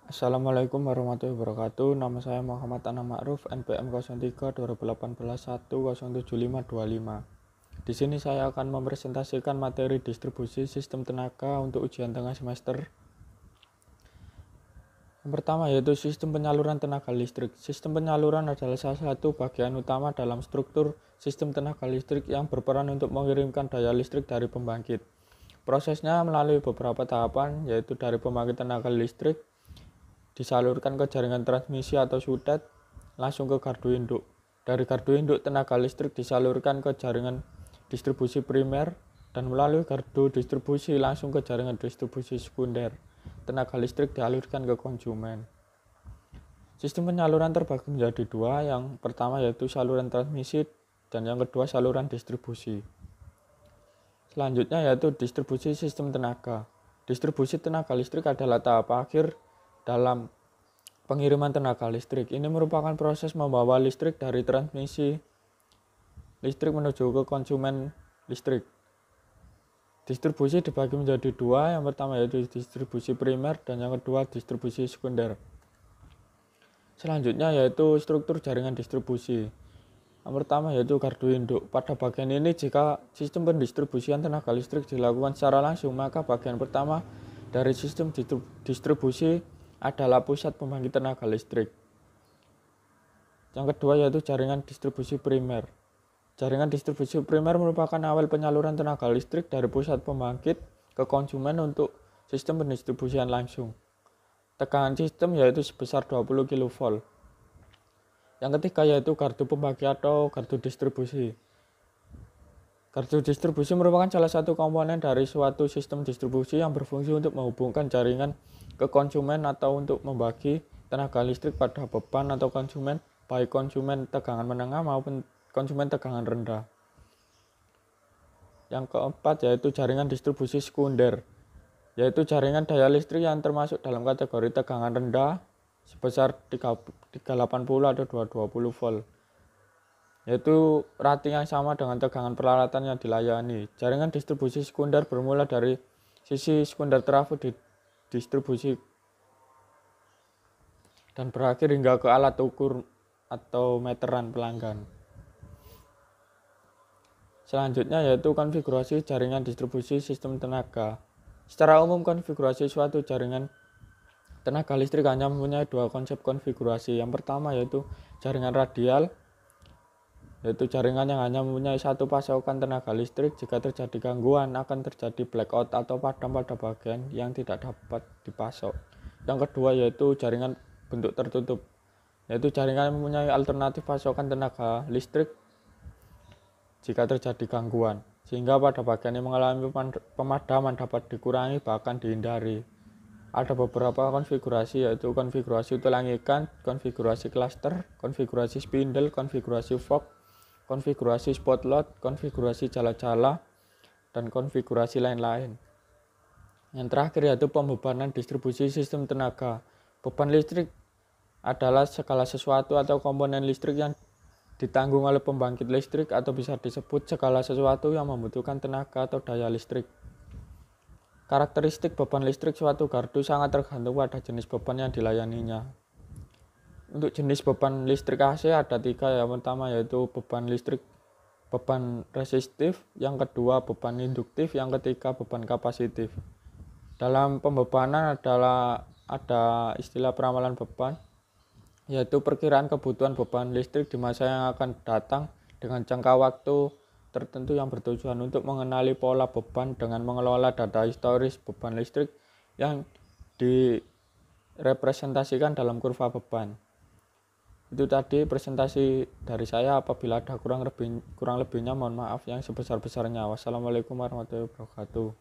Assalamualaikum warahmatullahi wabarakatuh. Nama saya Muhammad Anam Ma'ruf, NPM 03 2018 1075525. Di sini saya akan mempresentasikan materi distribusi sistem tenaga untuk ujian tengah semester. Yang pertama yaitu sistem penyaluran tenaga listrik. Sistem penyaluran adalah salah satu bagian utama dalam struktur sistem tenaga listrik yang berperan untuk mengirimkan daya listrik dari pembangkit. Prosesnya melalui beberapa tahapan, yaitu dari pembangkit tenaga listrik disalurkan ke jaringan transmisi atau sudet, langsung ke gardu induk. Dari gardu induk, tenaga listrik disalurkan ke jaringan distribusi primer, dan melalui gardu distribusi langsung ke jaringan distribusi sekunder. Tenaga listrik dialirkan ke konsumen. Sistem penyaluran terbagi menjadi dua, yang pertama yaitu saluran transmisi dan yang kedua saluran distribusi. Selanjutnya yaitu distribusi sistem tenaga. Distribusi tenaga listrik adalah tahap akhir dalam pengiriman tenaga listrik. Ini merupakan proses membawa listrik dari transmisi listrik menuju ke konsumen listrik. Distribusi dibagi menjadi dua, yang pertama yaitu distribusi primer dan yang kedua distribusi sekunder. Selanjutnya yaitu struktur jaringan distribusi. Yang pertama yaitu gardu induk. Pada bagian ini, jika sistem pendistribusian tenaga listrik dilakukan secara langsung, maka bagian pertama dari sistem distribusi adalah pusat pembangkit tenaga listrik. Yang kedua yaitu jaringan distribusi primer. Jaringan distribusi primer merupakan awal penyaluran tenaga listrik dari pusat pembangkit ke konsumen untuk sistem pendistribusian langsung. Tegangan sistem yaitu sebesar 20 kV. Yang ketiga yaitu gardu pembagi atau gardu distribusi. Gardu distribusi merupakan salah satu komponen dari suatu sistem distribusi yang berfungsi untuk menghubungkan jaringan ke konsumen atau untuk membagi tenaga listrik pada beban atau konsumen, baik konsumen tegangan menengah maupun konsumen tegangan rendah. Yang keempat yaitu jaringan distribusi sekunder, yaitu jaringan daya listrik yang termasuk dalam kategori tegangan rendah sebesar 380 atau 220 volt, yaitu rating yang sama dengan tegangan peralatan yang dilayani. Jaringan distribusi sekunder bermula dari sisi sekunder trafo di distribusi dan berakhir hingga ke alat ukur atau meteran pelanggan. Selanjutnya yaitu konfigurasi jaringan distribusi sistem tenaga. Secara umum, konfigurasi suatu jaringan tenaga listrik hanya mempunyai dua konsep konfigurasi. Yang pertama yaitu jaringan radial, yaitu jaringan yang hanya mempunyai satu pasokan tenaga listrik. Jika terjadi gangguan, akan terjadi blackout atau padam pada bagian yang tidak dapat dipasok. Yang kedua yaitu jaringan bentuk tertutup, yaitu jaringan yang mempunyai alternatif pasokan tenaga listrik jika terjadi gangguan, sehingga pada bagian yang mengalami pemadaman dapat dikurangi bahkan dihindari. Ada beberapa konfigurasi, yaitu konfigurasi tulang ikan, konfigurasi cluster, konfigurasi spindle, konfigurasi fork, konfigurasi spot load, konfigurasi jala-jala, dan konfigurasi lain-lain. Yang terakhir yaitu pembebanan distribusi sistem tenaga. Beban listrik adalah segala sesuatu atau komponen listrik yang ditanggung oleh pembangkit listrik, atau bisa disebut segala sesuatu yang membutuhkan tenaga atau daya listrik. Karakteristik beban listrik suatu gardu sangat tergantung pada jenis beban yang dilayaninya. Untuk jenis beban listrik AC ada tiga. Yang pertama yaitu beban resistif, yang kedua beban induktif, yang ketiga beban kapasitif. Dalam pembebanan ada istilah peramalan beban, yaitu perkiraan kebutuhan beban listrik di masa yang akan datang dengan jangka waktu tertentu yang bertujuan untuk mengenali pola beban dengan mengelola data historis beban listrik yang direpresentasikan dalam kurva beban. Itu tadi presentasi dari saya. Apabila ada kurang lebihnya mohon maaf yang sebesar-besarnya. Wassalamualaikum warahmatullahi wabarakatuh.